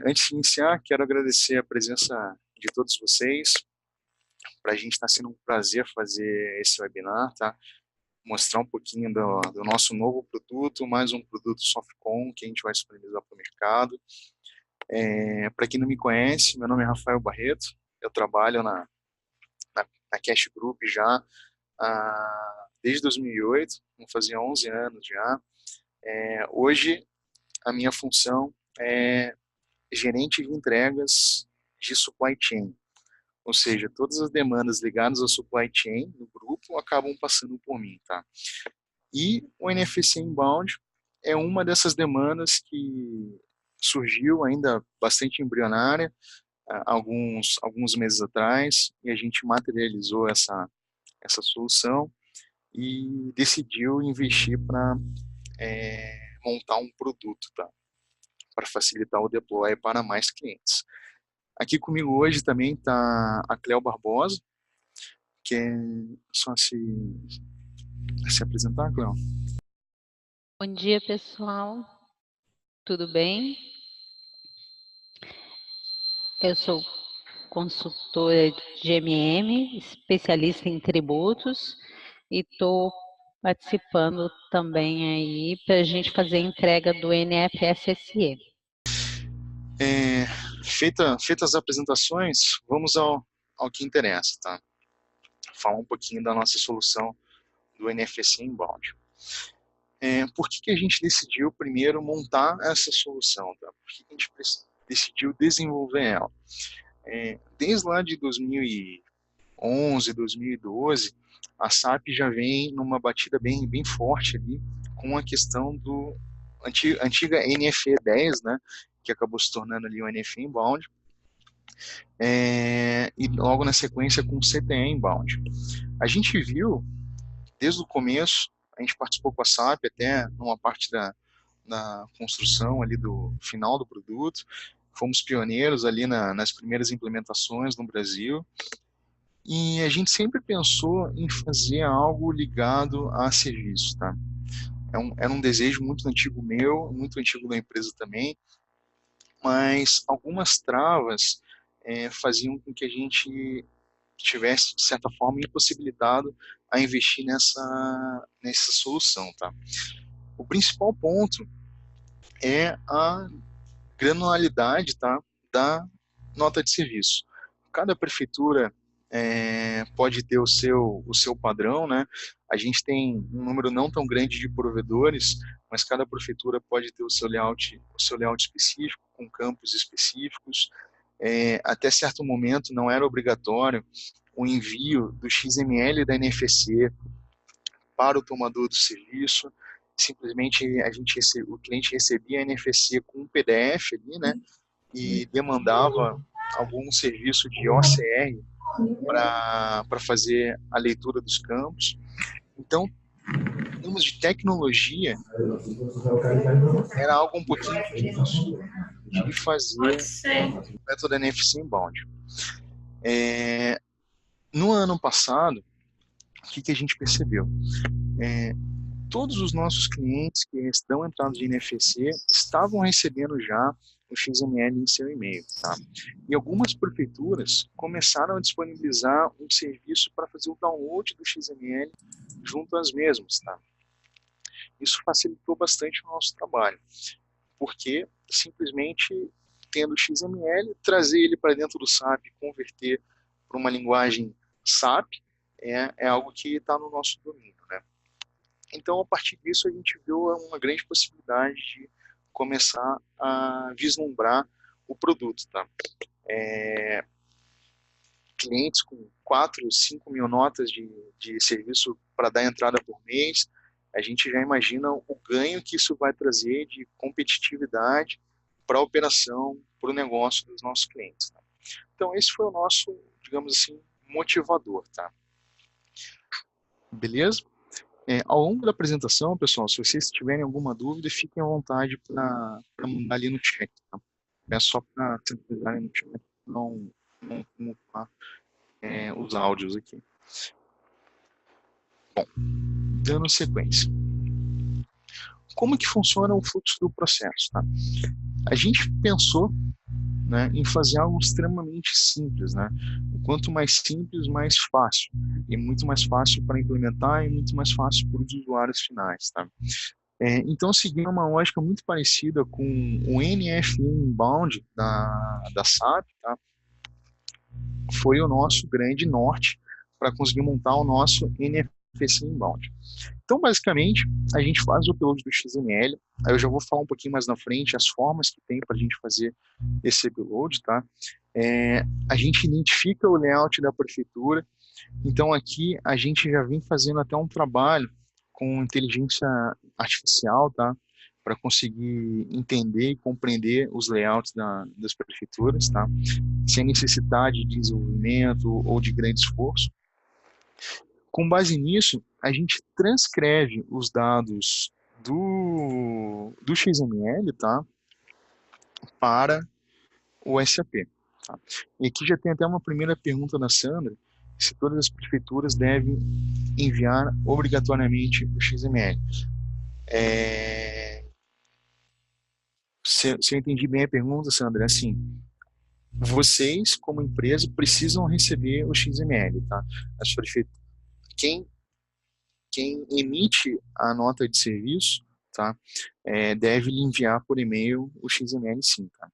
Antes de iniciar, quero agradecer a presença de todos vocês. Para a gente está sendo um prazer fazer esse webinar, tá? Mostrar um pouquinho do nosso novo produto, mais um produto Softcom que a gente vai disponibilizar para o mercado. Para quem não me conhece, meu nome é Rafael Barreto, eu trabalho na Cash Group já desde 2008, vão fazer 11 anos já. Hoje, a minha função é gerente de entregas de supply chain, ou seja, todas as demandas ligadas ao supply chain no grupo acabam passando por mim, tá? E o NFC Inbound é uma dessas demandas que surgiu ainda bastante embrionária, alguns meses atrás, e a gente materializou essa solução e decidiu investir para montar um produto, tá? Para facilitar o deploy para mais clientes. Aqui comigo hoje também está a Cléo Barbosa, que é só se apresentar, Cléo. Bom dia, pessoal. Tudo bem? Eu sou consultora de MM, especialista em tributos, e estou participando também aí para a gente fazer a entrega do NFSSE. Feitas as apresentações, vamos ao que interessa, tá? Falar um pouquinho da nossa solução do NFC Inbound. Por que a gente decidiu primeiro montar essa solução, tá? Por que a gente decidiu desenvolver ela? Desde lá de 2011, 2012, a SAP já vem numa batida bem forte ali com a questão do antiga NFE 10, né, que acabou se tornando ali o NFE Inbound, e logo na sequência com o CTE Inbound. A gente viu, desde o começo, a gente participou com a SAP até numa parte da construção ali do final do produto, fomos pioneiros ali nas primeiras implementações no Brasil, e a gente sempre pensou em fazer algo ligado a serviço, tá? Era um desejo muito antigo meu, muito antigo da empresa também, mas algumas travas faziam com que a gente tivesse, de certa forma, impossibilitado a investir nessa solução, tá? O principal ponto é a granularidade, tá, da nota de serviço. Cada prefeitura pode ter o seu padrão, né? A gente tem um número não tão grande de provedores, mas cada prefeitura pode ter o seu layout específico, com campos específicos. Até certo momento não era obrigatório o envio do XML da NFC para o tomador do serviço. Simplesmente o cliente recebia a NFC com um PDF ali, né? E demandava algum serviço de OCR para fazer a leitura dos campos. Então, em termos de tecnologia, era algo um pouquinho difícil de fazer o método NFC Inbound. No ano passado, o que a gente percebeu? Todos os nossos clientes que estão entrados de NFC estavam recebendo já o XML em seu e-mail, tá? E algumas prefeituras começaram a disponibilizar um serviço para fazer o download do XML junto às mesmas, tá? Isso facilitou bastante o nosso trabalho, porque simplesmente tendo o XML, trazer ele para dentro do SAP, converter para uma linguagem SAP, é algo que está no nosso domínio, né? Então, a partir disso, a gente viu uma grande possibilidade de começar a vislumbrar o produto, tá? Clientes com 4, 5 mil notas de serviço para dar entrada por mês, a gente já imagina o ganho que isso vai trazer de competitividade para a operação, para o negócio dos nossos clientes, tá? Então, esse foi o nosso, digamos assim, motivador, tá? Beleza? Ao longo da apresentação, pessoal, se vocês tiverem alguma dúvida, fiquem à vontade para mandar ali no chat, tá? É só para centralizarem no chat, não ocupar os áudios aqui. Bom, dando sequência. Como que funciona o fluxo do processo, tá? A gente pensou, né, em fazer algo extremamente simples, né? Quanto mais simples, mais fácil. E muito mais fácil para implementar e muito mais fácil para os usuários finais, tá? Então, seguindo uma lógica muito parecida com o NFI Inbound da SAP, tá? Foi o nosso grande norte para conseguir montar o nosso NFC Inbound. Então, basicamente, a gente faz o upload do XML. Aí eu já vou falar um pouquinho mais na frente as formas que tem para a gente fazer esse upload, tá? A gente identifica o layout da prefeitura. Então, aqui a gente já vem fazendo até um trabalho com inteligência artificial, tá? Para conseguir entender e compreender os layouts das prefeituras, tá? Sem necessidade de desenvolvimento ou de grande esforço. Com base nisso, a gente transcreve os dados do XML, tá, para o SAP. Tá? E aqui já tem até uma primeira pergunta da Sandra, se todas as prefeituras devem enviar obrigatoriamente o XML. Se eu entendi bem a pergunta, Sandra, é assim, vocês, como empresa, precisam receber o XML, tá? As prefeituras, quem emite a nota de serviço, tá, deve lhe enviar por e-mail o XML sim, tá?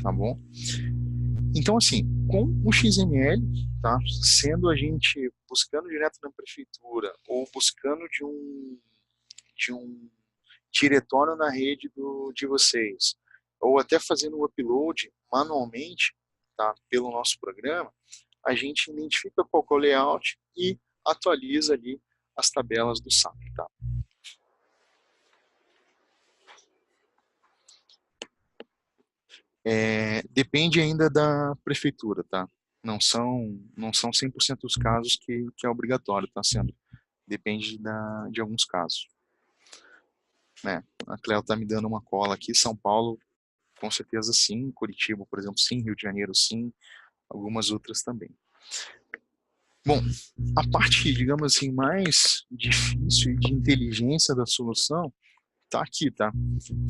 Tá bom? Então, assim, com o XML, tá, sendo a gente buscando direto na prefeitura ou buscando de um diretório na rede de vocês, ou até fazendo o upload manualmente, tá, pelo nosso programa, a gente identifica qual é o layout e atualiza ali as tabelas do SAP, tá? Depende ainda da prefeitura, tá? Não são 100% dos casos que é obrigatório, tá sendo. Depende de alguns casos, né? A Cleo tá me dando uma cola aqui, São Paulo, com certeza sim, Curitiba, por exemplo, sim, Rio de Janeiro, sim, algumas outras também. Bom, a parte, digamos assim, mais difícil e de inteligência da solução tá aqui, tá?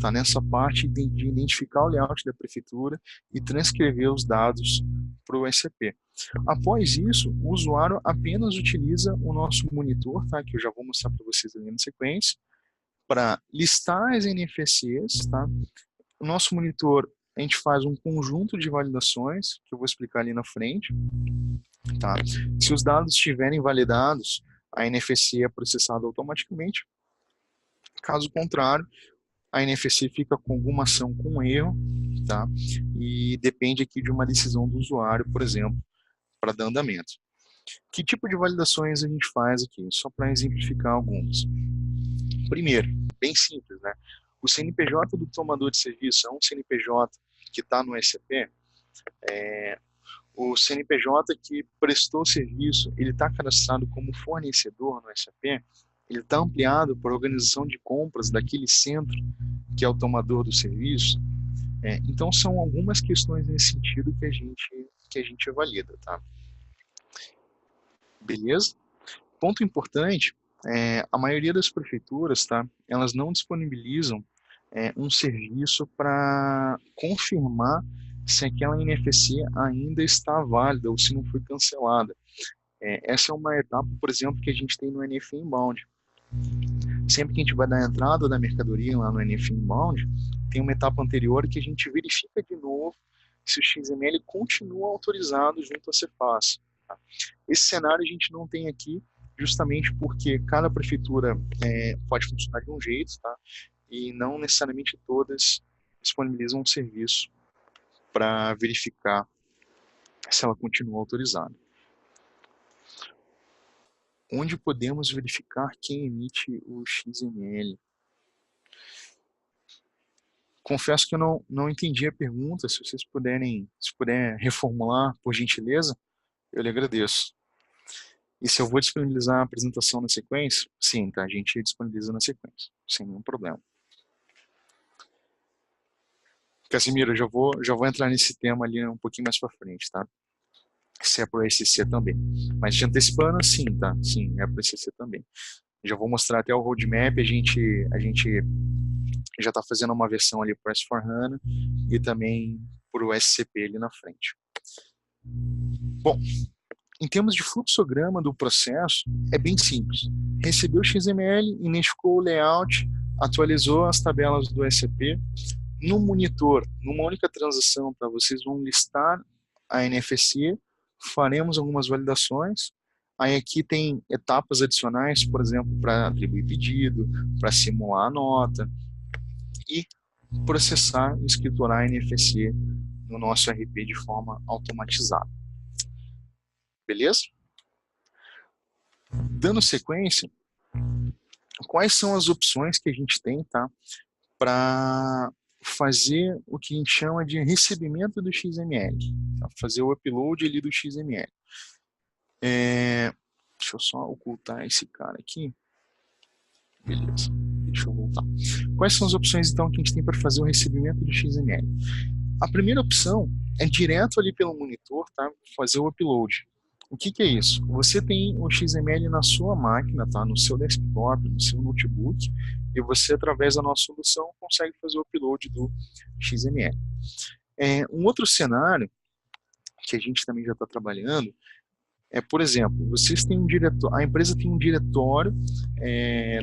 Tá nessa parte de identificar o layout da prefeitura e transcrever os dados para o SAP. Após isso, o usuário apenas utiliza o nosso monitor, tá? Que eu já vou mostrar para vocês ali na sequência, para listar as NFCs, tá? O nosso monitor, a gente faz um conjunto de validações, que eu vou explicar ali na frente, tá? Se os dados estiverem validados, a NFC é processada automaticamente. Caso contrário, a NFC fica com alguma ação com erro, tá? E depende aqui de uma decisão do usuário, por exemplo, para dar andamento. Que tipo de validações a gente faz aqui? Só para exemplificar algumas. Primeiro, bem simples, né? O CNPJ do tomador de serviço é um CNPJ que está no SAP. O CNPJ que prestou o serviço, ele está cadastrado como fornecedor no SAP. Ele está ampliado por organização de compras daquele centro que é o tomador do serviço. Então, são algumas questões nesse sentido que a gente valida, tá? Beleza? Ponto importante, a maioria das prefeituras, tá? Elas não disponibilizam um serviço para confirmar se aquela NFC ainda está válida ou se não foi cancelada. Essa é uma etapa, por exemplo, que a gente tem no NF Inbound. Sempre que a gente vai dar a entrada da mercadoria lá no NF Inbound, tem uma etapa anterior que a gente verifica de novo se o XML continua autorizado junto à Cefaz. Tá? Esse cenário a gente não tem aqui, justamente porque cada prefeitura pode funcionar de um jeito, tá? E não necessariamente todas disponibilizam um serviço para verificar se ela continua autorizada. Onde podemos verificar quem emite o XML? Confesso que eu não entendi a pergunta. Se vocês puderem reformular, por gentileza, eu lhe agradeço. E se eu vou disponibilizar a apresentação na sequência? Sim, tá? A gente disponibiliza na sequência, sem nenhum problema. Casimiro, já vou entrar nesse tema ali um pouquinho mais para frente, tá? Se é para o SCC também. Mas te antecipando, sim, tá? Sim, é para o SCC também. Já vou mostrar até o roadmap, a gente já está fazendo uma versão ali para o S4HANA e também para o SCP ali na frente. Bom, em termos de fluxograma do processo, é bem simples. Recebeu o XML, identificou o layout, atualizou as tabelas do SCP. No monitor, numa única transação, tá, vocês vão listar a NFC, faremos algumas validações. Aí aqui tem etapas adicionais, por exemplo, para atribuir pedido, para simular a nota e processar e escriturar a NFC no nosso RP de forma automatizada. Beleza? Dando sequência, quais são as opções que a gente tem, tá, para fazer o que a gente chama de recebimento do XML, tá? Fazer o upload ali do XML. Deixa eu só ocultar esse cara aqui. Beleza, deixa eu voltar. Quais são as opções então que a gente tem para fazer o recebimento do XML? A primeira opção é direto ali pelo monitor, tá? Fazer o upload. O que é isso? Você tem o XML na sua máquina, tá? No seu desktop, no seu notebook, e você, através da nossa solução, consegue fazer o upload do XML. Um outro cenário que a gente também já está trabalhando é, por exemplo, vocês têm um diretório, a empresa tem um diretório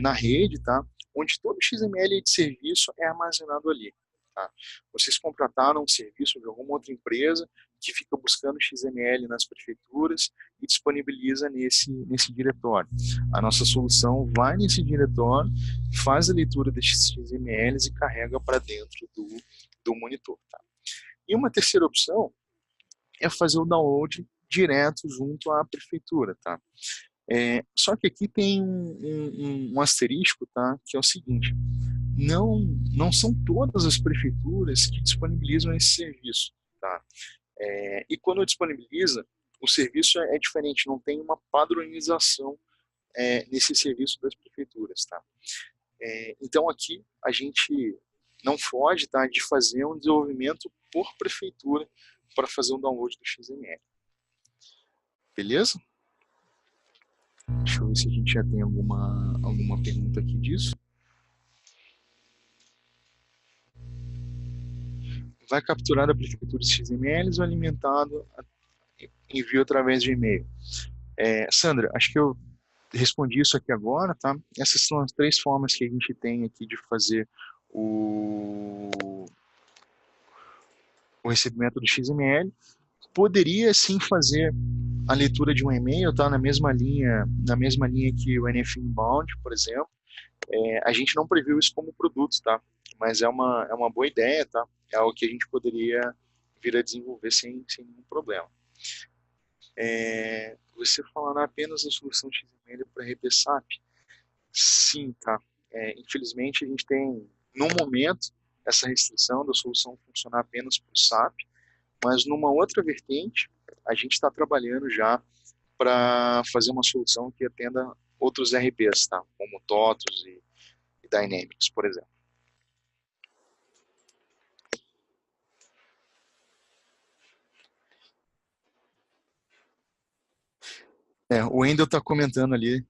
na rede, tá? Onde todo o XML de serviço é armazenado ali. Tá? Vocês contrataram um serviço de alguma outra empresa que fica buscando XML nas prefeituras e disponibiliza nesse diretório. A nossa solução vai nesse diretório, faz a leitura desses XMLs e carrega para dentro do monitor. Tá? E uma terceira opção é fazer o download direto junto à prefeitura. Tá? Só que aqui tem um asterisco, tá? Que é o seguinte: não são todas as prefeituras que disponibilizam esse serviço. Tá? E quando disponibiliza, o serviço é diferente, não tem uma padronização nesse serviço das prefeituras. Tá? Então aqui a gente não foge, tá, de fazer um desenvolvimento por prefeitura para fazer um download do XML. Beleza? Deixa eu ver se a gente já tem alguma pergunta aqui disso. Vai capturar da prefeitura os XMLs ou alimentado envio através de e-mail? Sandra, acho que eu respondi isso aqui agora, tá? Essas são as 3 formas que a gente tem aqui de fazer o recebimento do XML. Poderia sim fazer a leitura de um e-mail, tá? Na mesma linha que o NF Inbound, por exemplo. A gente não previu isso como produto, tá? Mas é uma boa ideia, tá? É algo que a gente poderia vir a desenvolver sem nenhum problema. Você falará apenas da solução XML para RP-SAP? Sim, tá? Infelizmente, a gente tem, no momento, essa restrição da solução funcionar apenas para o SAP, mas numa outra vertente, a gente está trabalhando já para fazer uma solução que atenda outros RPs, tá? Como TOTOS e Dynamics, por exemplo. O Wendel está comentando ali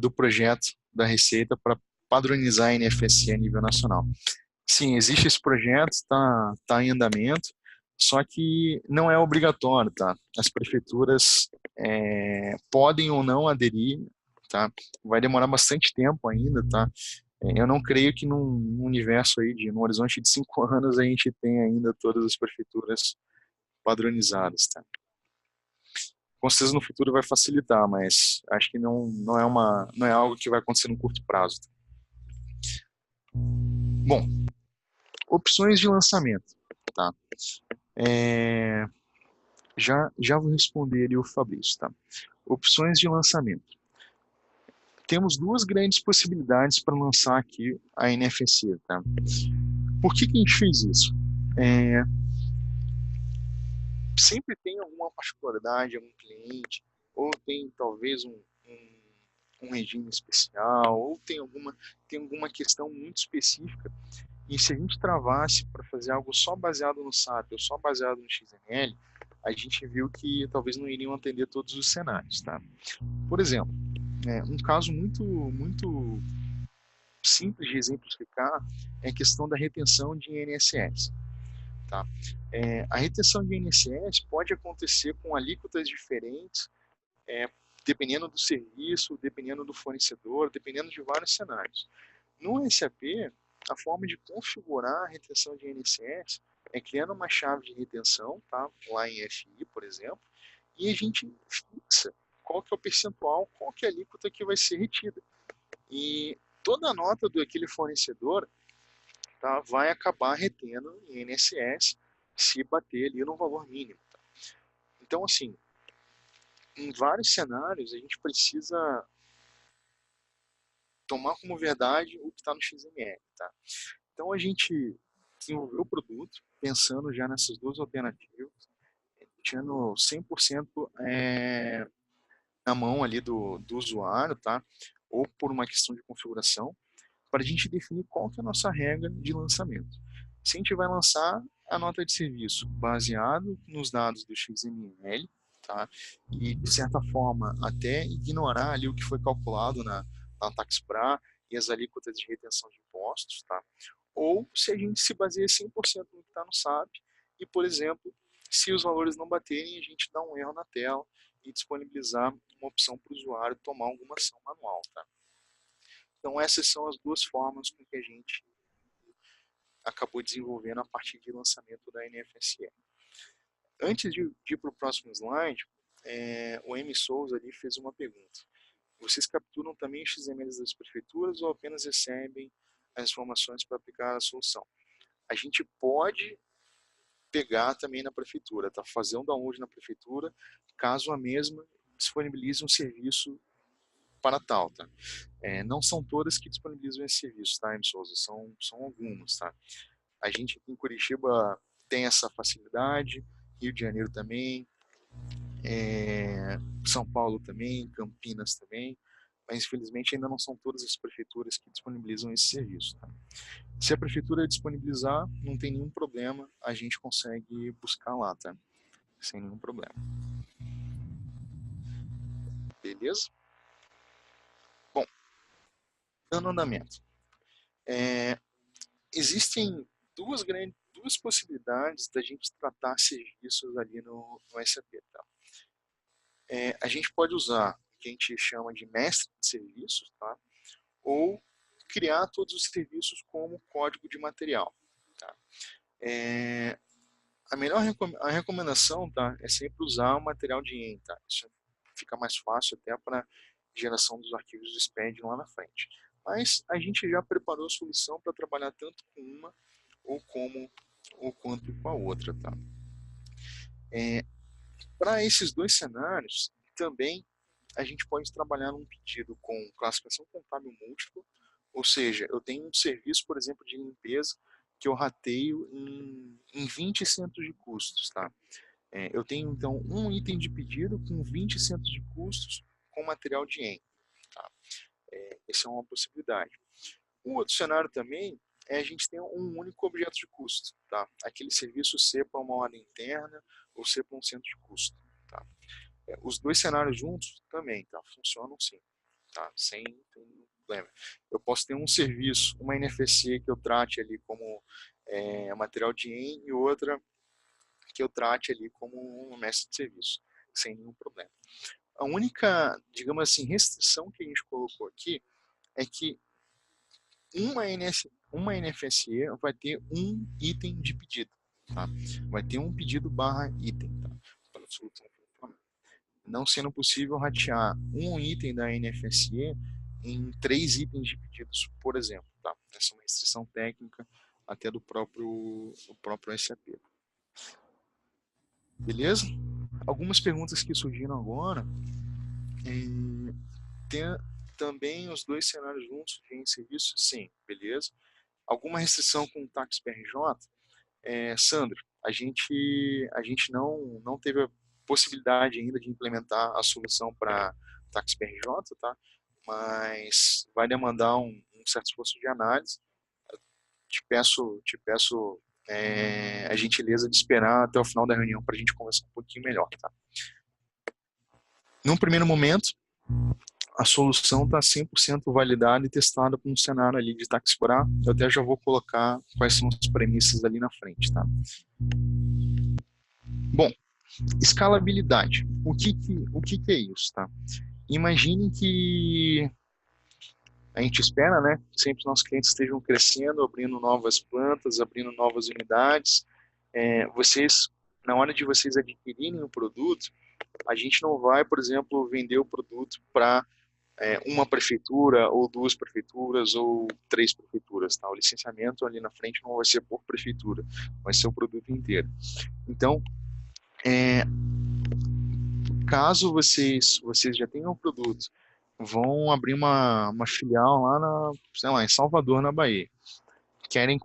do projeto da Receita para padronizar a NFSE a nível nacional. Sim, existe esse projeto, está em andamento, só que não é obrigatório, tá? As prefeituras podem ou não aderir, tá? Vai demorar bastante tempo ainda, tá? Eu não creio que num universo aí, num horizonte de 5 anos, a gente tenha ainda todas as prefeituras padronizadas, tá? Com certeza no futuro vai facilitar, mas acho que não é algo que vai acontecer no curto prazo. Bom, opções de lançamento, tá? Já vou responder ali o Fabrício, tá? Opções de lançamento. Temos 2 grandes possibilidades para lançar aqui a NFC, tá? Por que a gente fez isso? Sempre tem alguma particularidade, algum cliente, ou tem talvez um regime especial, ou tem alguma questão muito específica. E se a gente travasse para fazer algo só baseado no SAP ou só baseado no XML, a gente viu que talvez não iriam atender todos os cenários, tá? Por exemplo, um caso muito simples de exemplificar é a questão da retenção de INSS. Tá? A retenção de INSS pode acontecer com alíquotas diferentes, dependendo do serviço, dependendo do fornecedor, dependendo de vários cenários. No SAP, a forma de configurar a retenção de INSS é criando uma chave de retenção, tá? Lá em FI, por exemplo, e a gente fixa qual que é o percentual, qual que é a alíquota que vai ser retida. E toda a nota daquele fornecedor, tá, vai acabar retendo INSS se bater ali no valor mínimo. Tá? Então, assim, em vários cenários, a gente precisa tomar como verdade o que está no XML. Tá? Então, a gente desenvolveu o produto pensando já nessas duas alternativas, deixando 100% na mão ali do usuário, tá? Ou por uma questão de configuração, para a gente definir qual que é a nossa regra de lançamento. Se a gente vai lançar a nota de serviço baseado nos dados do XML, tá? E de certa forma até ignorar ali o que foi calculado na Taxpra e as alíquotas de retenção de impostos, tá? Ou se a gente se baseia 100% no que está no SAP e, por exemplo, se os valores não baterem, a gente dá um erro na tela e disponibilizar uma opção para o usuário tomar alguma ação manual, tá? Então essas são as duas formas com que a gente acabou desenvolvendo a partir de lançamento da NFSE. Antes de ir para o próximo slide, o M. Souza ali fez uma pergunta. Vocês capturam também os XMLs das prefeituras ou apenas recebem as informações para aplicar a solução? A gente pode pegar também na prefeitura, tá? Fazer um download na prefeitura, caso a mesma disponibilize um serviço para tal, tá? Não são todas que disponibilizam esse serviço, tá, M. Souza? São algumas, tá? A gente aqui em Curitiba tem essa facilidade, Rio de Janeiro também, São Paulo também, Campinas também, mas infelizmente ainda não são todas as prefeituras que disponibilizam esse serviço, tá? Se a prefeitura disponibilizar, não tem nenhum problema, a gente consegue buscar lá, tá? Sem nenhum problema. Beleza? Bom, dando andamento. Existem duas possibilidades da gente tratar serviços ali no SAP, tá? A gente pode usar o que a gente chama de mestre de serviços, tá? Ou criar todos os serviços como código de material, tá? A recomendação, tá, é sempre usar o material de EN, tá? Isso fica mais fácil até para geração dos arquivos do SPED lá na frente. Mas a gente já preparou a solução para trabalhar tanto com uma ou quanto com a outra, tá? Para esses dois cenários, também a gente pode trabalhar num pedido com classificação contábil múltipla, ou seja, eu tenho um serviço, por exemplo, de limpeza que eu rateio em 20 centos de custos, tá? Eu tenho, então, um item de pedido com 20 centos de custos com material de EN. Tá? Essa é uma possibilidade. O outro cenário também é a gente ter um único objeto de custo. Tá? Aquele serviço ser para uma ordem interna ou ser para um centro de custo. Tá? Os dois cenários juntos também tá? Funcionam sim. Tá? Sem problema. Eu posso ter um serviço, uma NFSE que eu trate ali como material de EN e outra que eu trate ali como um mestre de serviço, sem nenhum problema. A única, digamos assim, restrição que a gente colocou aqui é que uma NFSE vai ter um item de pedido, tá? Vai ter um pedido barra item, tá? Para a solução. Não sendo possível ratear um item da NFSE em 3 itens de pedidos, por exemplo, tá? Essa é uma restrição técnica até do próprio SAP. Beleza? Algumas perguntas que surgiram agora. Tem também os dois cenários juntos em serviço? Sim, beleza. Alguma restrição com o táxi PRJ? Sandro, a gente não teve a possibilidade ainda de implementar a solução para táxi PRJ, tá? Mas vai demandar um certo esforço de análise. Te peço a gentileza de esperar até o final da reunião para a gente conversar um pouquinho melhor, tá? Num primeiro momento, a solução está 100% validada e testada para um cenário ali de Taxibra. Eu até já vou colocar quais são as premissas ali na frente, tá? Bom, escalabilidade. O que é isso, tá? Imagine que a gente espera, né, que sempre os nossos clientes estejam crescendo, abrindo novas plantas, abrindo novas unidades. Vocês, na hora de vocês adquirirem o produto, a gente não vai, por exemplo, vender o produto para uma prefeitura ou duas prefeituras ou três prefeituras, tá? O licenciamento ali na frente não vai ser por prefeitura, vai ser o produto inteiro. Então, caso vocês já tenham o produto, vão abrir uma filial lá sei lá, em Salvador, na Bahia, querem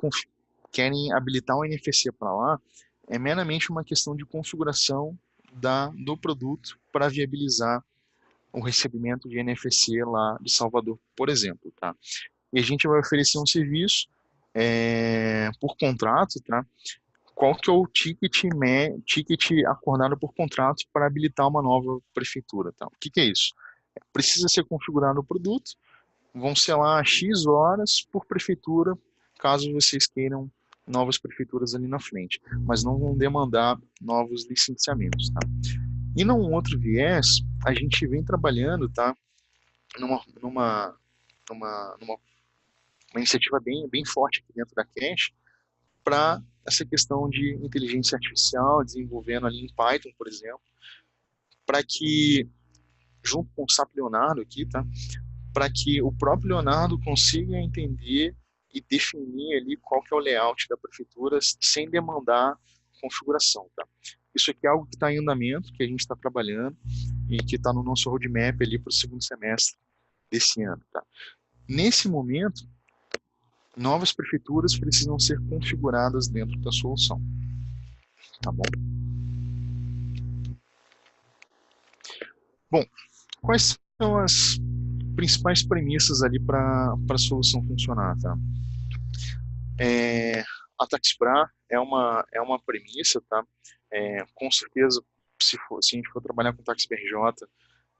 querem habilitar o NFC para lá, é meramente uma questão de configuração do produto para viabilizar o recebimento de NFC lá de Salvador, por exemplo, tá? E a gente vai oferecer um serviço por contrato, tá? Qual que é o ticket acordado por contrato para habilitar uma nova prefeitura, tá? O que é isso? Precisa ser configurado o produto, vão ser lá X horas por prefeitura, caso vocês queiram novas prefeituras ali na frente, mas não vão demandar novos licenciamentos, tá? E num outro viés, a gente vem trabalhando, tá? Numa uma iniciativa bem forte aqui dentro da Cash para essa questão de inteligência artificial, desenvolvendo ali em Python, por exemplo, para que, junto com o SAP Leonardo aqui, tá? Para que o próprio Leonardo consiga entender e definir ali qual que é o layout da prefeitura sem demandar configuração, tá? Isso aqui é algo que está em andamento, que a gente está trabalhando e que está no nosso roadmap ali para o segundo semestre desse ano, tá? Nesse momento, novas prefeituras precisam ser configuradas dentro da solução, tá bom? Bom, quais são as principais premissas ali para a solução funcionar, tá? A Taxpra é uma premissa, tá? Com certeza, se a gente for trabalhar com Tax BRJ,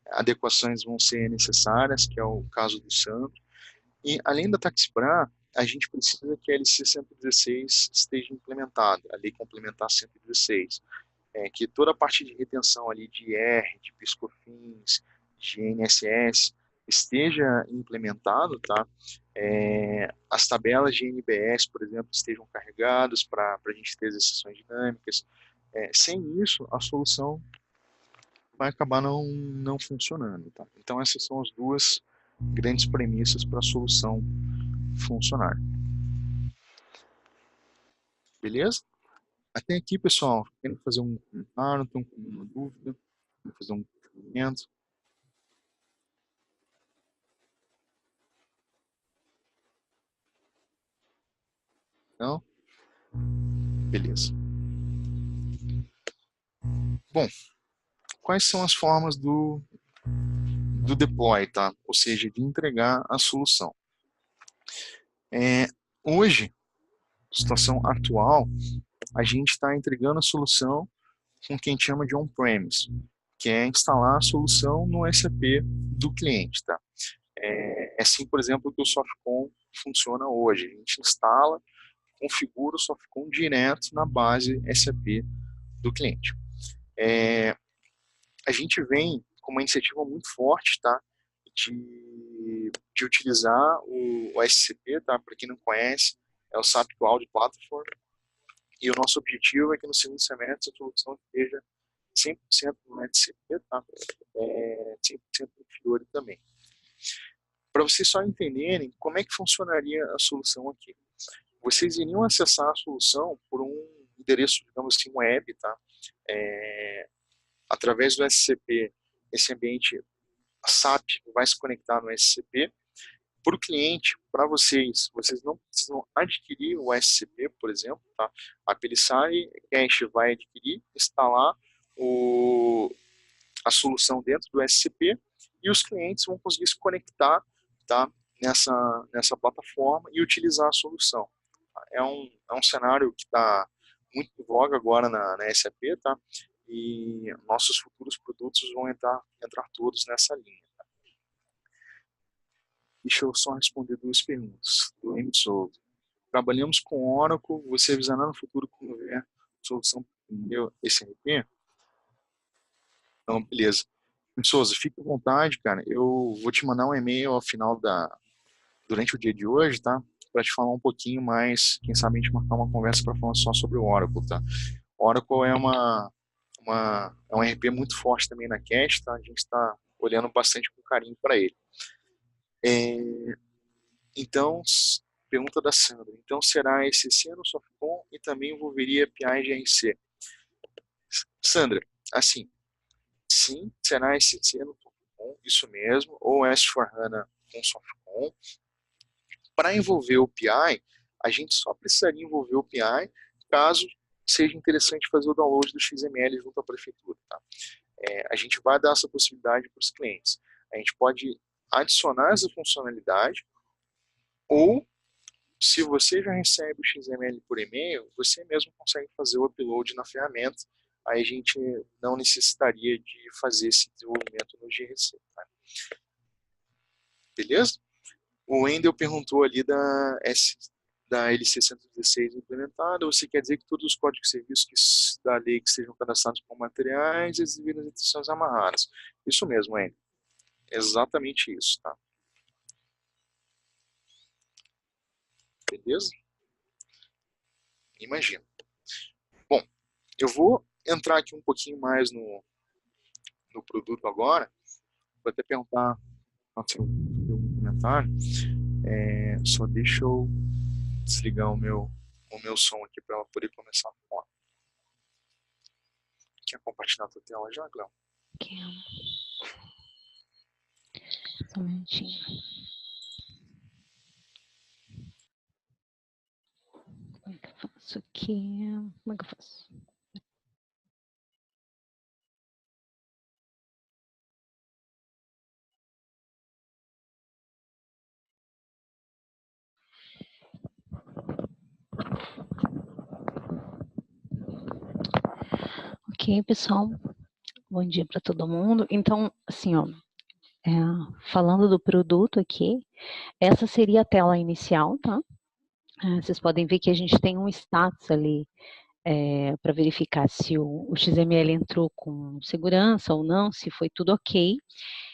adequações vão ser necessárias, que é o caso do Santo. E além da Taxpra, a gente precisa que a LC 116 esteja implementada, a Lei Complementar 116, que toda a parte de retenção ali de IR, de PIS/COFINS, de INSS esteja implementado, tá? As tabelas de NBS, por exemplo, estejam carregadas para a gente ter as exceções dinâmicas. Sem isso, a solução vai acabar não funcionando, tá? Então essas são as duas grandes premissas para a solução funcionar. Beleza? Até aqui, pessoal, querem fazer um comentário, tem uma dúvida, fazer um comentário? Não? Beleza. Bom, quais são as formas do deploy, tá? Ou seja, de entregar a solução. Hoje, situação atual, a gente está entregando a solução com o que a gente chama de on-premise, que é instalar a solução no SAP do cliente, tá? É assim, por exemplo, que o Softcom funciona hoje. A gente instala, configura o Softcom direto na base SAP do cliente. A gente vem com uma iniciativa muito forte, tá? De utilizar o SCP, tá? Para quem não conhece, é o SAP Cloud Platform. E o nosso objetivo é que no segundo semestre a solução esteja 100% no SCP, tá? 100% no Fiori também. Para vocês só entenderem como é que funcionaria a solução aqui. Vocês iriam acessar a solução por um endereço, digamos assim, web, tá? Através do SCP, esse ambiente SAP vai se conectar no SCP. Para o cliente, para vocês não precisam adquirir o SCP, por exemplo, tá? A Pelissari Cash vai adquirir, instalar a solução dentro do SCP e os clientes vão conseguir se conectar, tá? Nessa plataforma e utilizar a solução. É um cenário que está muito em voga agora na SAP, tá? E nossos futuros produtos vão entrar todos nessa linha. Deixa eu só responder duas perguntas. Do M. Souza. Trabalhamos com Oracle, você visará no futuro conver solução para esse RP? Então, beleza. M. Souza, fique à vontade, cara. Eu vou te mandar um e-mail ao final durante o dia de hoje, tá? Para te falar um pouquinho mais, quem sabe a gente marcar uma conversa para falar só sobre o Oracle, tá? Oracle é é um RP muito forte também na CAT, tá? A gente está olhando bastante com carinho para ele. Então, pergunta da Sandra. Então, será SCC no Softcom e também envolveria API GRC? Sandra, assim, sim, será SCC no Softcom, isso mesmo, ou S4HANA com Softcom. Para envolver o PI, a gente só precisaria envolver o PI caso seja interessante fazer o download do XML junto à prefeitura. Tá? A gente vai dar essa possibilidade para os clientes. A gente pode adicionar essa funcionalidade ou, se você já recebe o XML por e-mail, você mesmo consegue fazer o upload na ferramenta. Aí a gente não necessitaria de fazer esse desenvolvimento no GRC. Tá? Beleza? O Wendel perguntou ali da LC 116 implementada, você quer dizer que todos os códigos de serviço da lei que sejam cadastrados como materiais exibiram as intenções amarradas. Isso mesmo, Wendel. Exatamente isso, tá? Beleza? Imagina. Bom, eu vou entrar aqui um pouquinho mais no produto agora. Vou até perguntar se eu deu um comentário. Só deixa eu desligar o meu som aqui para ela poder começar a falar. Quer compartilhar a tua tela já, Cléo? Aqui. Só um minutinho. Como é que eu faço aqui? Como é que eu faço? Ok, pessoal. Bom dia para todo mundo. Então, assim, ó, falando do produto aqui, essa seria a tela inicial, tá? Vocês podem ver que a gente tem um status ali para verificar se o XML entrou com segurança ou não, se foi tudo ok.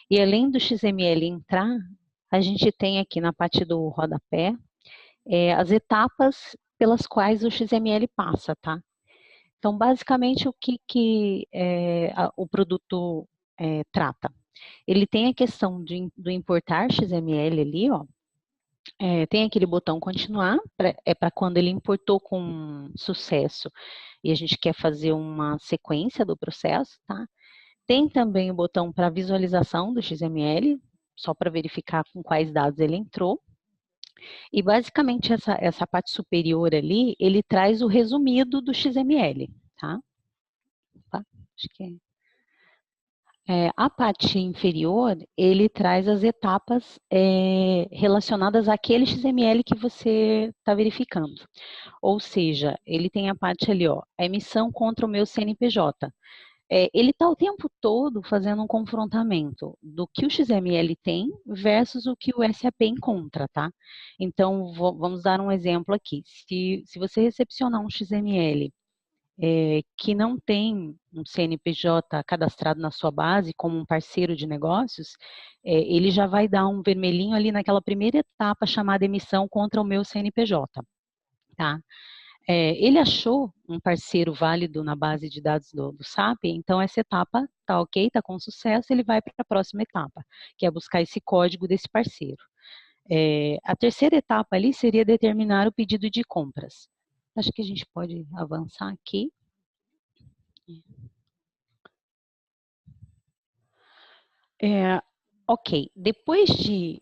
E além do XML entrar, a gente tem aqui na parte do rodapé as etapas pelas quais o XML passa, tá? Então, basicamente, o que o produto trata? Ele tem a questão do importar XML ali, ó. Tem aquele botão continuar, para quando ele importou com sucesso e a gente quer fazer uma sequência do processo, tá? Tem também o botão para visualização do XML, só para verificar com quais dados ele entrou. E basicamente essa parte superior ali, ele traz o resumido do XML, tá? Opa, acho que a parte inferior, ele traz as etapas relacionadas àquele XML que você está verificando. Ou seja, ele tem a parte ali, ó, a emissão contra o meu CNPJ. Ele está o tempo todo fazendo um confrontamento do que o XML tem versus o que o SAP encontra, tá? Então, vamos dar um exemplo aqui. Se você recepcionar um XML que não tem um CNPJ cadastrado na sua base como um parceiro de negócios, ele já vai dar um vermelhinho ali naquela primeira etapa chamada emissão contra o meu CNPJ, tá? Ele achou um parceiro válido na base de dados do SAP, então essa etapa está ok, está com sucesso, ele vai para a próxima etapa, que é buscar esse código desse parceiro. A terceira etapa ali seria determinar o pedido de compras. Acho que a gente pode avançar aqui. Ok, depois de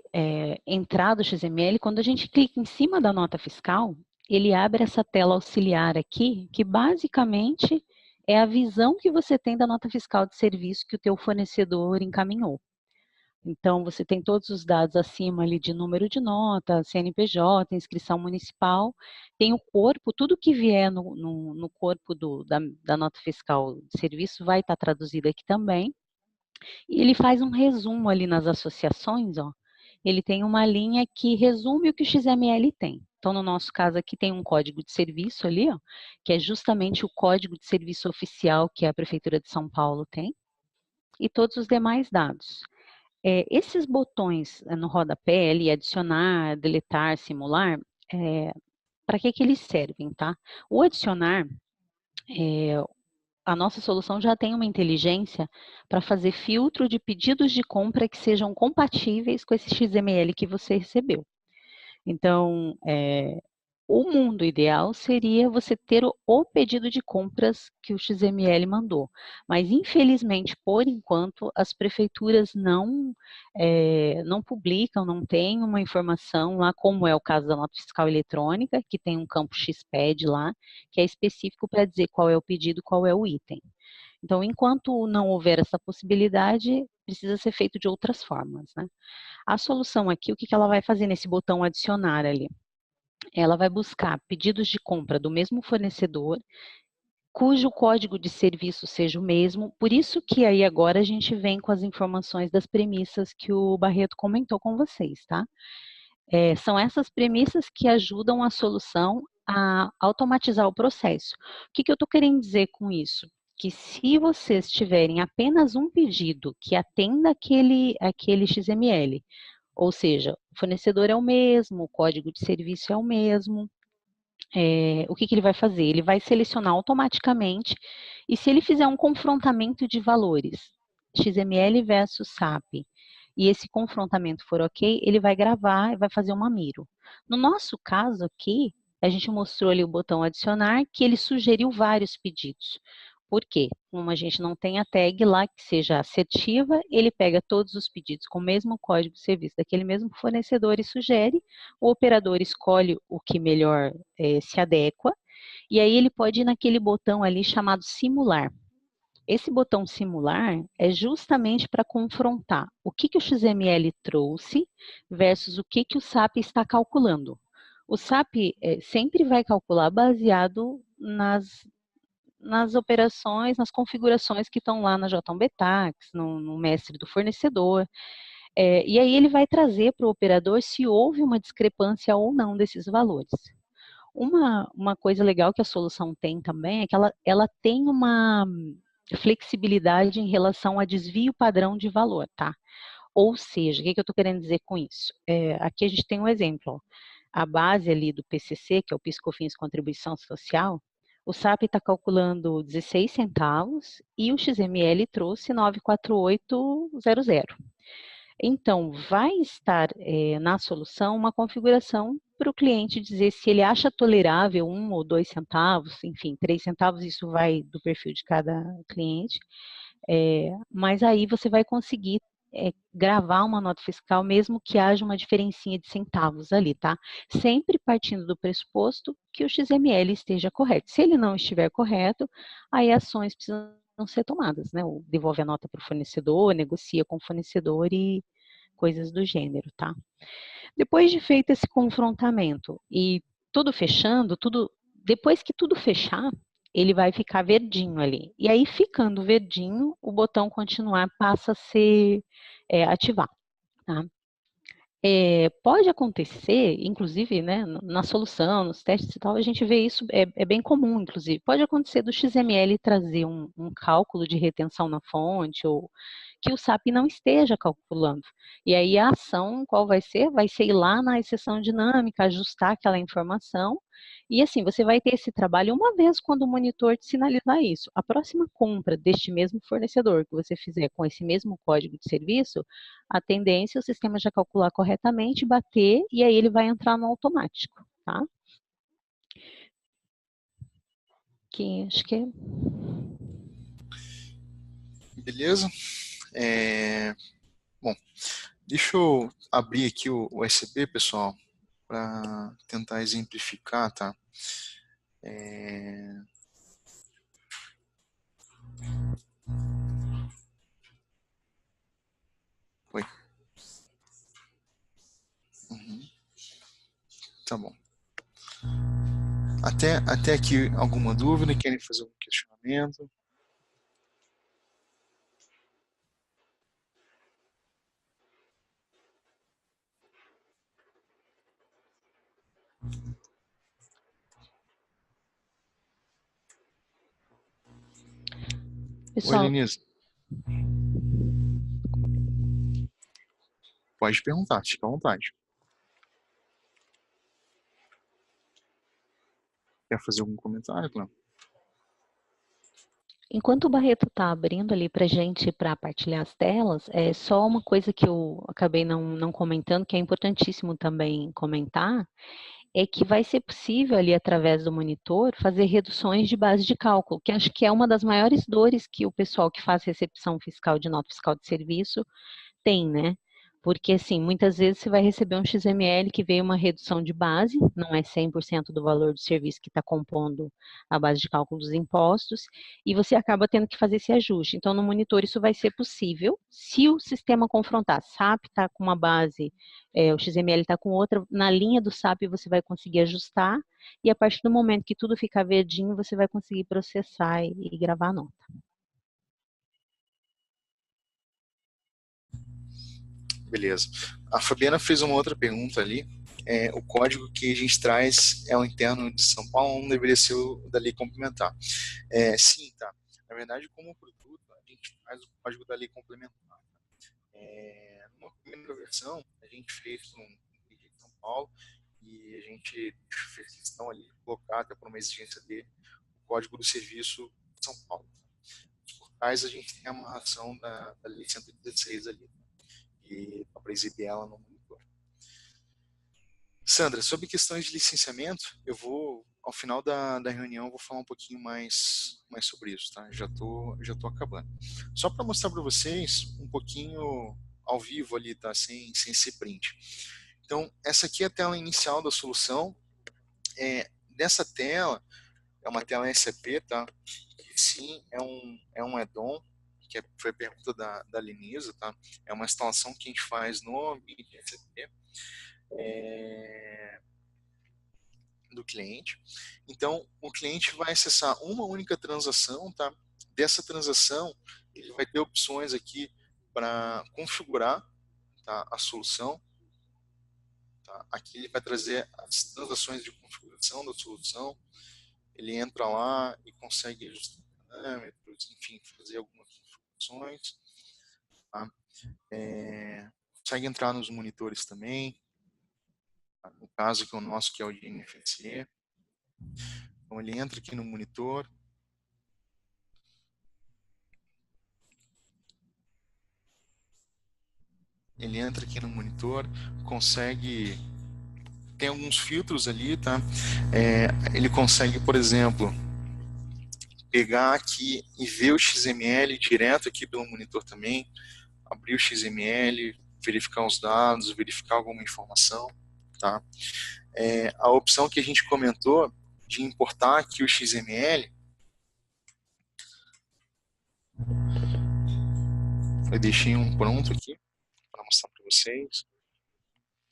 entrar do XML, quando a gente clica em cima da nota fiscal, ele abre essa tela auxiliar aqui, que basicamente é a visão que você tem da nota fiscal de serviço que o teu fornecedor encaminhou. Então, você tem todos os dados acima ali de número de nota, CNPJ, inscrição municipal, tem o corpo, tudo que vier no corpo da nota fiscal de serviço vai estar traduzido aqui também. E ele faz um resumo ali nas associações, ó, ele tem uma linha que resume o que o XML tem. Então, no nosso caso aqui, tem um código de serviço ali, ó, que é justamente o código de serviço oficial que a Prefeitura de São Paulo tem, e todos os demais dados. Esses botões no rodapé, ali, adicionar, deletar, simular, para que eles servem, tá? O adicionar, a nossa solução já tem uma inteligência para fazer filtro de pedidos de compra que sejam compatíveis com esse XML que você recebeu. Então, o mundo ideal seria você ter o pedido de compras que o XML mandou. Mas, infelizmente, por enquanto, as prefeituras não publicam, não têm uma informação lá, como é o caso da nota fiscal eletrônica, que tem um campo XPED lá, que é específico para dizer qual é o pedido, qual é o item. Então, enquanto não houver essa possibilidade, precisa ser feito de outras formas, né? A solução aqui, o que ela vai fazer nesse botão adicionar ali? Ela vai buscar pedidos de compra do mesmo fornecedor, cujo código de serviço seja o mesmo, por isso que aí agora a gente vem com as informações das premissas que o Barreto comentou com vocês, tá? São essas premissas que ajudam a solução a automatizar o processo. O que eu estou querendo dizer com isso? Que se vocês tiverem apenas um pedido que atenda aquele XML, ou seja, o fornecedor é o mesmo, o código de serviço é o mesmo, o que ele vai fazer? Ele vai selecionar automaticamente, e se ele fizer um confrontamento de valores, XML versus SAP, e esse confrontamento for ok, ele vai gravar e vai fazer uma miro. No nosso caso aqui, a gente mostrou ali o botão adicionar, que ele sugeriu vários pedidos. Por quê? Como a gente não tem a tag lá que seja assertiva, ele pega todos os pedidos com o mesmo código de serviço daquele mesmo fornecedor e sugere, o operador escolhe o que melhor se adequa, e aí ele pode ir naquele botão ali chamado simular. Esse botão simular é justamente para confrontar o que o XML trouxe versus o que o SAP está calculando. O SAP sempre vai calcular baseado nas operações, nas configurações que estão lá na JBTax, no mestre do fornecedor. E aí ele vai trazer para o operador se houve uma discrepância ou não desses valores. Uma coisa legal que a solução tem também é que ela tem uma flexibilidade em relação a desvio padrão de valor, tá? Ou seja, o que eu estou querendo dizer com isso? Aqui a gente tem um exemplo, ó. A base ali do PCC, que é o PIS/COFINS Contribuição Social, o SAP está calculando 16 centavos e o XML trouxe 94800. Então, vai estar na solução uma configuração para o cliente dizer se ele acha tolerável 1 ou 2 centavos, enfim, 3 centavos, isso vai do perfil de cada cliente, mas aí você vai conseguir gravar uma nota fiscal, mesmo que haja uma diferencinha de centavos ali, tá? Sempre partindo do pressuposto que o XML esteja correto. Se ele não estiver correto, aí ações precisam ser tomadas, né? Ou devolve a nota para o fornecedor, negocia com o fornecedor e coisas do gênero, tá? Depois de feito esse confrontamento e tudo fechando, depois que tudo fechar, ele vai ficar verdinho ali. E aí, ficando verdinho, o botão continuar passa a ser ativado, tá? Pode acontecer, inclusive, né, na solução, nos testes e tal, a gente vê isso, é bem comum, inclusive. Pode acontecer do XML trazer um cálculo de retenção na fonte, ou que o SAP não esteja calculando. E aí a ação, qual vai ser? Vai ser ir lá na exceção dinâmica, ajustar aquela informação, e assim, você vai ter esse trabalho uma vez quando o monitor te sinalizar isso. A próxima compra deste mesmo fornecedor que você fizer com esse mesmo código de serviço, a tendência é o sistema já calcular corretamente, bater, e aí ele vai entrar no automático, tá? Que acho que é... Beleza? Bom, deixa eu abrir aqui o USB, pessoal, para tentar exemplificar, tá? Oi. Uhum. Tá bom. Até aqui alguma dúvida? Querem fazer algum questionamento? Oi, Pessoal, Lenise. Pode perguntar, fica à vontade. Quer fazer algum comentário, Cláudio? enquanto o Barreto está abrindo ali para a gente para partilhar as telas, é só uma coisa que eu acabei não comentando, que é importantíssimo também comentar, é que vai ser possível ali através do monitor fazer reduções de base de cálculo, que acho que é uma das maiores dores que o pessoal que faz recepção fiscal de nota fiscal de serviço tem, né? Porque, assim, muitas vezes você vai receber um XML que veio uma redução de base, não é 100% do valor do serviço que está compondo a base de cálculo dos impostos, e você acaba tendo que fazer esse ajuste. Então, no monitor, isso vai ser possível se o sistema confrontar. SAP está com uma base, o XML está com outra, na linha do SAP você vai conseguir ajustar, e a partir do momento que tudo ficar verdinho, você vai conseguir processar e gravar a nota. Beleza. A Fabiana fez uma outra pergunta ali. O código que a gente traz é o interno de São Paulo, não deveria ser o da lei complementar. Sim, tá. Na verdade, como produto, a gente faz o código da lei complementar. Numa primeira versão, a gente fez um de São Paulo e a gente fez questão ali de colocar, até por uma exigência dele, o código do serviço de São Paulo. Nos portais, a gente tem a amarração da lei 116 ali, e para exibir ela no monitor. Sandra, sobre questões de licenciamento, eu vou, ao final da reunião, vou falar um pouquinho mais sobre isso, tá? Já tô acabando. Só para mostrar para vocês um pouquinho ao vivo ali, tá? Sem ser print. Então, essa aqui é a tela inicial da solução. Nessa tela, é uma tela SAP, tá? Que sim, é um add-on, que foi a pergunta da Lenisa, tá? É uma instalação que a gente faz no ambiente SAP. Do cliente. Então, o cliente vai acessar uma única transação, tá? Dessa transação, ele vai ter opções aqui para configurar, tá, a solução. Tá? Aqui ele vai trazer as transações de configuração da solução. Ele entra lá e consegue ajustar parâmetros, enfim, fazer algumas configurações. Tá? Consegue entrar nos monitores também. Tá? No caso que é o nosso, que é o de NFC. Então ele entra aqui no monitor. Ele entra aqui no monitor, consegue, tem alguns filtros ali, tá? Ele consegue, por exemplo, pegar aqui e ver o XML direto aqui pelo monitor também, abrir o XML, verificar os dados, verificar alguma informação, tá? A opção que a gente comentou de importar aqui o XML, eu deixei um pronto aqui para mostrar para vocês.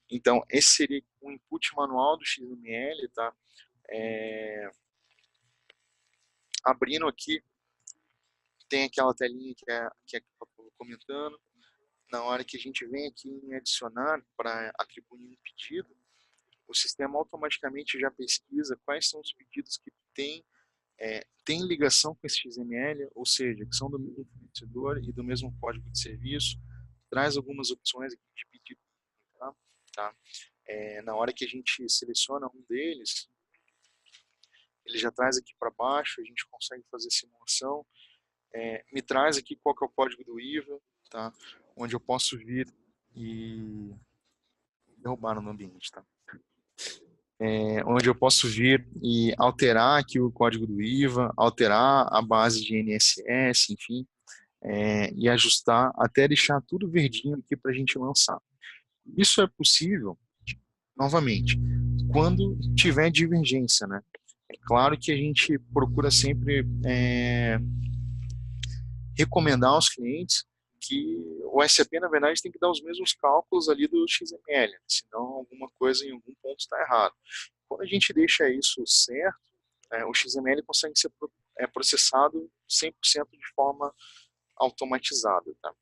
Então, esse seria o input manual do XML, tá? Abrindo aqui, tem aquela telinha que eu estou comentando. Na hora que a gente vem aqui em adicionar para atribuir um pedido, o sistema automaticamente já pesquisa quais são os pedidos que tem ligação com esse XML, ou seja, que são do mesmo fornecedor e do mesmo código de serviço. Traz algumas opções aqui de pedido. Tá? Na hora que a gente seleciona um deles, ele já traz aqui para baixo, a gente consegue fazer simulação. Me traz aqui qual que é o código do IVA, tá? Onde eu posso vir e derrubar no ambiente, tá? Onde eu posso vir e alterar aqui o código do IVA, alterar a base de INSS, enfim, e ajustar até deixar tudo verdinho aqui para a gente lançar. Isso é possível, novamente, quando tiver divergência, né? É claro que a gente procura sempre recomendar aos clientes que o SAP, na verdade, tem que dar os mesmos cálculos ali do XML, senão alguma coisa em algum ponto está errado. Quando a gente deixa isso certo, o XML consegue ser processado 100% de forma automatizada. Tá?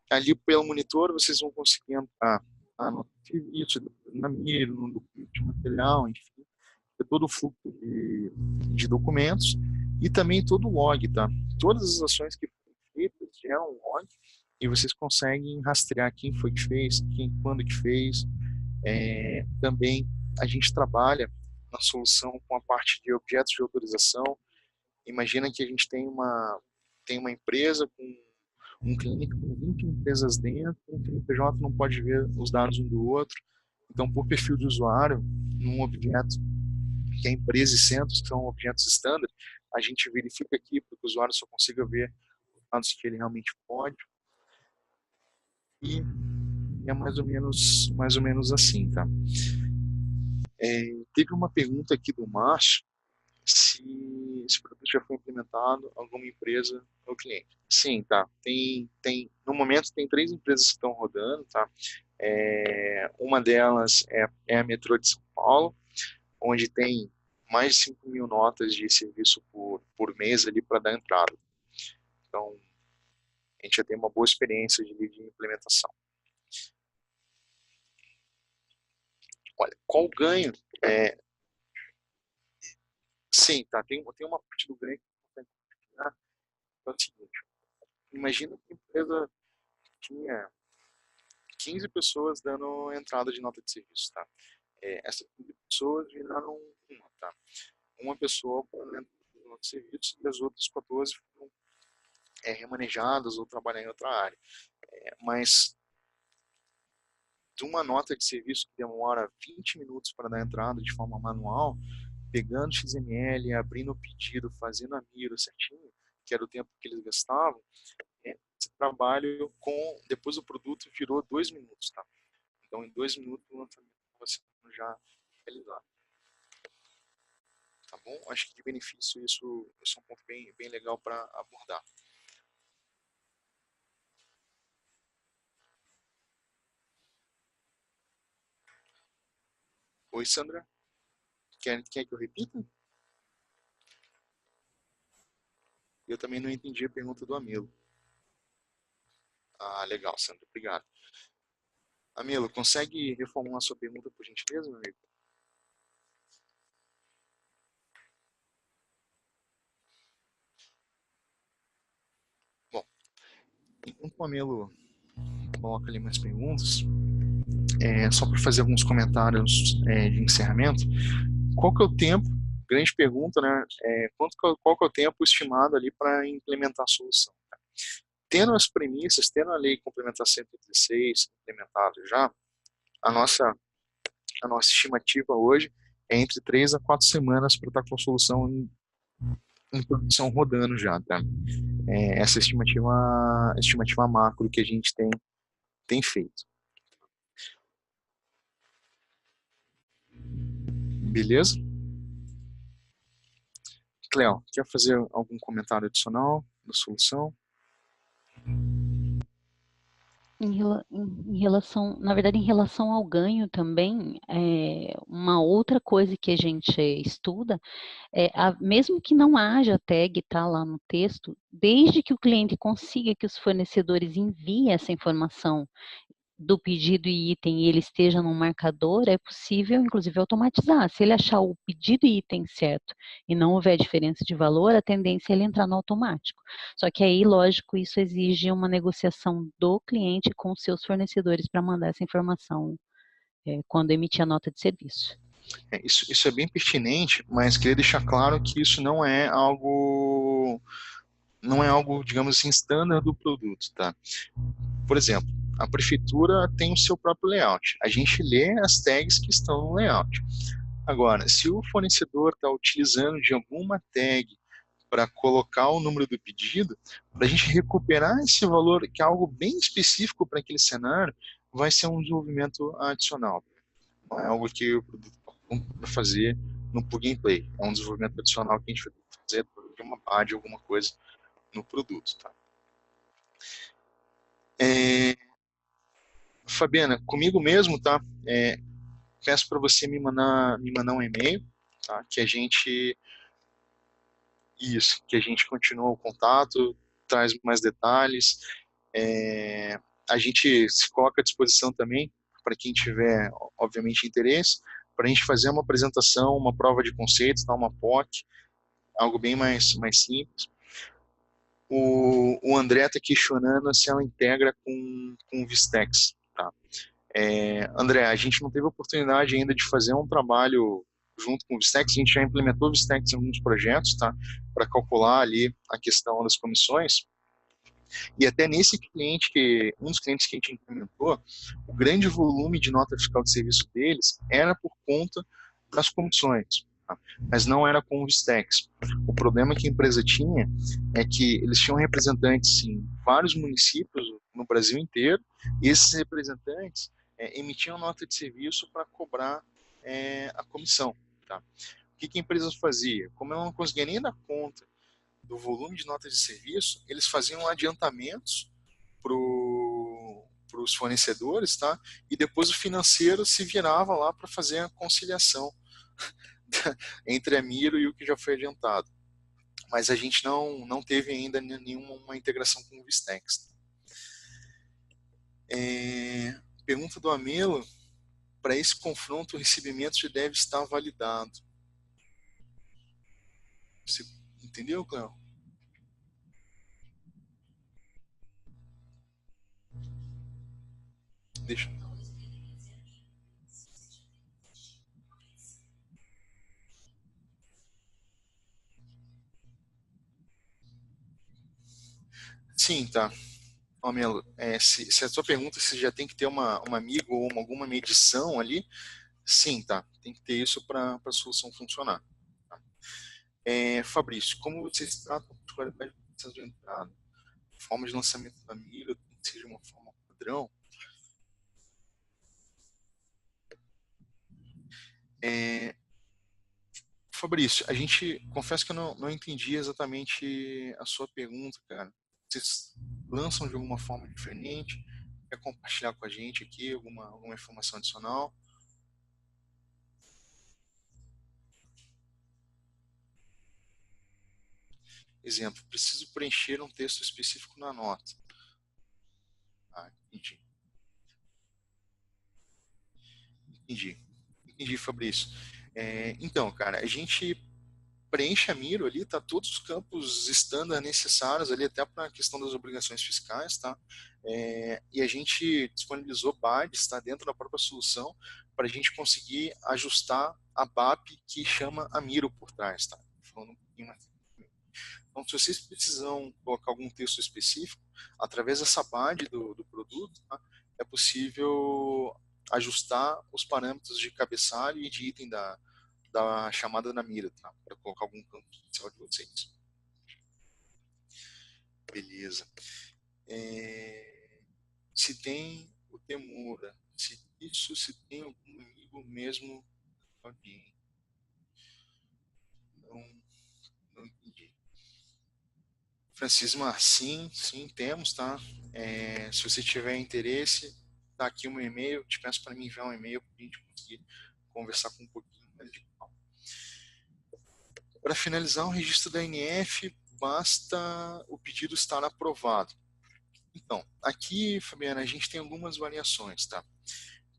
Ali pelo monitor vocês vão conseguir entrar no serviço, na mira, no documento de material, enfim, todo o fluxo de documentos e também todo o log, tá? Todas as ações que gera um log e vocês conseguem rastrear quem foi que fez, quando que fez. Também a gente trabalha na solução com a parte de objetos de autorização. Imagina que a gente tem uma empresa com um cliente com 20 empresas dentro, um CNPJ não pode ver os dados um do outro. Então, por perfil de usuário, num objeto que é empresa e centros, que são objetos standard, a gente verifica aqui para que o usuário só consiga ver os dados que ele realmente pode. E é mais ou menos assim, tá? Teve uma pergunta aqui do Márcio, se esse produto já foi implementado em alguma empresa ou cliente. Sim, tá. No momento tem 3 empresas que estão rodando, tá? Uma delas é a Metrô de São Paulo, onde tem mais de 5 mil notas de serviço por mês ali para dar entrada. Então, a gente já tem uma boa experiência de implementação. Olha, qual o ganho? Sim, tá. Tem uma parte do ganho que é o seguinte: imagina que a empresa tinha 15 pessoas dando entrada de nota de serviço, tá? Essas 15 pessoas viraram uma, tá? Uma pessoa por dentro de nota de serviço e as outras 14 foram remanejadas ou trabalhar em outra área. Mas de uma nota de serviço que demora 20 minutos para dar entrada de forma manual, pegando XML, abrindo o pedido, fazendo a mira certinho, que era o tempo que eles gastavam, esse trabalho depois do produto virou 2 minutos, tá? Então, em 2 minutos, o lançamento estava sendo já realizado. Tá bom? Acho que de benefício isso é um ponto bem legal para abordar. Oi, Sandra. Quer que eu repita? Eu também não entendi a pergunta do Amilo. Ah, legal, Sandra. Obrigado. Amilo, consegue reformular sua pergunta, por gentileza, meu amigo? Bom, enquanto o Amilo coloca ali mais perguntas, só para fazer alguns comentários de encerramento, qual que é o tempo, grande pergunta, né? Qual que é o tempo estimado ali para implementar a solução? Tendo as premissas, tendo a lei complementar 116 implementada já, a nossa estimativa hoje é entre 3 a 4 semanas para estar com a solução em produção rodando já, tá? Essa estimativa macro que a gente tem feito. Beleza? Cleo, quer fazer algum comentário adicional da solução? Em relação, na verdade, em relação ao ganho também, uma outra coisa que a gente estuda mesmo que não haja tag, tá lá no texto, desde que o cliente consiga que os fornecedores enviem essa informação do pedido e item e ele esteja no marcador, é possível, inclusive, automatizar. Se ele achar o pedido e item certo e não houver diferença de valor, a tendência é ele entrar no automático. Só que aí, lógico, isso exige uma negociação do cliente com seus fornecedores para mandar essa informação quando emitir a nota de serviço. Isso é bem pertinente, mas queria deixar claro que isso não é algo, digamos assim, standard do produto, tá? Por exemplo, a prefeitura tem o seu próprio layout. A gente lê as tags que estão no layout. Agora, se o fornecedor está utilizando de alguma tag para colocar o número do pedido, para a gente recuperar esse valor, que é algo bem específico para aquele cenário, vai ser um desenvolvimento adicional. Não é algo que o produto vai fazer no plug and play. É um desenvolvimento adicional que a gente vai fazer de uma BAD, alguma coisa no produto. Tá? Fabiana, comigo mesmo, tá? Peço para você me mandar um e-mail, tá? Que a gente continua o contato, traz mais detalhes. A gente se coloca à disposição também para quem tiver, obviamente, interesse, para a gente fazer uma apresentação, uma prova de conceitos, tá? Uma POC, algo bem mais simples. O André está questionando se ela integra com o Vistex, tá? André, a gente não teve oportunidade ainda de fazer um trabalho junto com o Vistex, a gente já implementou o Vistex em alguns projetos, tá? Para calcular ali a questão das comissões. E até nesse cliente, um dos clientes que a gente implementou, o grande volume de nota fiscal de serviço deles era por conta das comissões, tá? Mas não era com o Vistex. O problema que a empresa tinha é que eles tinham representantes em vários municípios no Brasil inteiro, e esses representantes emitiam nota de serviço para cobrar a comissão. Tá? O que a empresa fazia? Como ela não conseguia nem dar conta do volume de notas de serviço, eles faziam adiantamentos para os fornecedores, tá? E depois o financeiro se virava lá para fazer a conciliação entre a Miro e o que já foi adiantado. Mas a gente não teve ainda nenhuma integração com o Vistex. Pergunta do Amelo: para esse confronto, o recebimento já deve estar validado. Você entendeu, Cléo? Deixa. Sim, tá. Amelo, se a sua pergunta se já tem que ter uma amigo ou alguma medição ali, sim, tá. Tem que ter isso para a solução funcionar. Tá? Fabrício, como vocês tratam de qualidade de processo de entrada? Forma de lançamento da mira tem que ser de uma forma padrão? É, Fabrício, a gente, confesso que eu não entendi exatamente a sua pergunta, cara. Vocês lançam de alguma forma diferente? Quer compartilhar com a gente aqui alguma informação adicional? Exemplo, preciso preencher um texto específico na nota. Ah, entendi. Entendi. Entendi, Fabrício. Então, cara, a gente preenche a Miro ali, tá todos os campos standard necessários ali, até para a questão das obrigações fiscais, tá? E a gente disponibilizou badges, tá, dentro da própria solução, para a gente conseguir ajustar a BAP que chama a Miro por trás, tá? Falando um pouquinho mais. Então, se vocês precisam colocar algum texto específico, através dessa badge do produto, tá, é possível ajustar os parâmetros de cabeçalho e de item da chamada na mira, tá? Para colocar algum campo especial de vocês. Beleza. Se tem o Temura, se tem algum amigo mesmo, alguém. Não, não entendi. Francisma, sim, temos, tá? Se você tiver interesse, tá aqui o meu e-mail, te peço para me enviar um e-mail para a gente conseguir conversar com um pouquinho mais de calma. Para finalizar o registro da NF, basta o pedido estar aprovado. Então, aqui, Fabiana, a gente tem algumas variações, tá?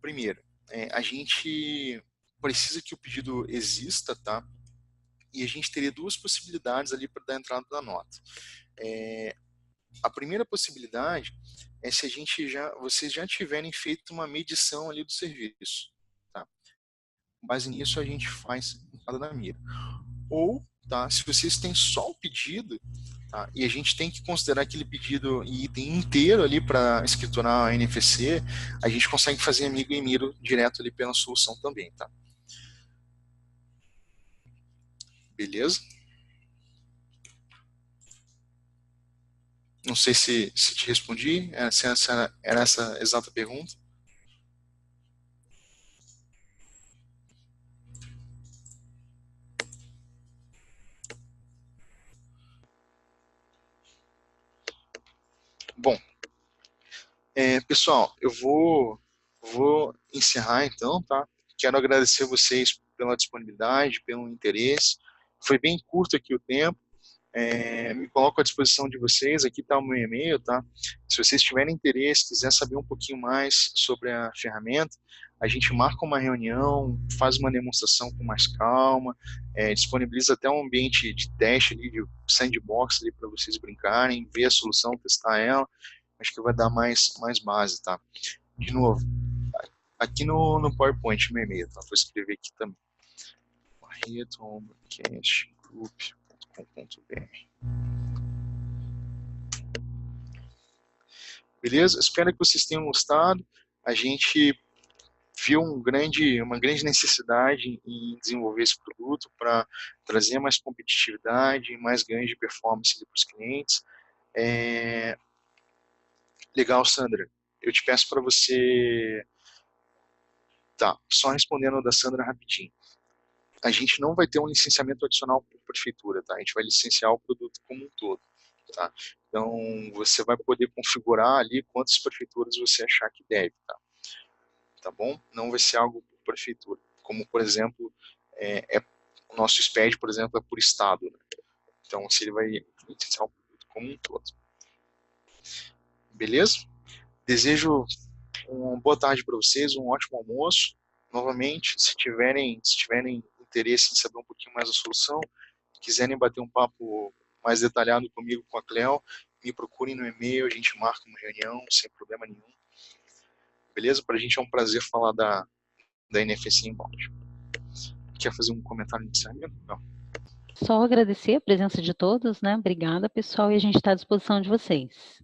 Primeiro, a gente precisa que o pedido exista, tá? E a gente teria duas possibilidades ali para dar a entrada da nota. A primeira possibilidade é se vocês já tiverem feito uma medição ali do serviço, tá? Com base nisso, a gente faz a entrada da mira. Ou, tá, se vocês têm só o pedido, tá, e a gente tem que considerar aquele pedido e item inteiro ali para escriturar a NFC, a gente consegue fazer amigo e miro direto ali pela solução também, tá? Beleza? Não sei se te respondi, se era essa exata pergunta. Bom, pessoal, eu vou encerrar então, tá? Quero agradecer vocês pela disponibilidade, pelo interesse. Foi bem curto aqui o tempo. Me coloco à disposição de vocês. Aqui está o meu e-mail, tá? Se vocês tiverem interesse, quiser saber um pouquinho mais sobre a ferramenta, a gente marca uma reunião, faz uma demonstração com mais calma, disponibiliza até um ambiente de teste ali, de sandbox ali para vocês brincarem, ver a solução, testar ela. Acho que vai dar mais base, tá? De novo, aqui no PowerPoint, no e-mail, tá? Vou escrever aqui também. barretocastgroup.com.br. Beleza? Espero que vocês tenham gostado. A gente viu uma grande necessidade em desenvolver esse produto para trazer mais competitividade, mais ganho de performance para os clientes. Legal, Sandra. Eu te peço para você... Tá, só respondendo da Sandra rapidinho. A gente não vai ter um licenciamento adicional por prefeitura, tá? A gente vai licenciar o produto como um todo, tá? Então, você vai poder configurar ali quantas prefeituras você achar que deve, tá? Tá bom? Não vai ser algo por prefeitura. Como, por exemplo, o nosso SPED, por exemplo, é por estado, né? Então, se ele vai licenciar o produto como um todo. Beleza? Desejo uma boa tarde para vocês, um ótimo almoço. Novamente, se tiverem interesse em saber um pouquinho mais da solução, quiserem bater um papo mais detalhado comigo, com a Cleo, me procurem no e-mail, a gente marca uma reunião sem problema nenhum. Beleza? Para a gente é um prazer falar da NFC Inbound. Quer fazer um comentário inicial? Não. Só agradecer a presença de todos, né? Obrigada, pessoal, e a gente está à disposição de vocês.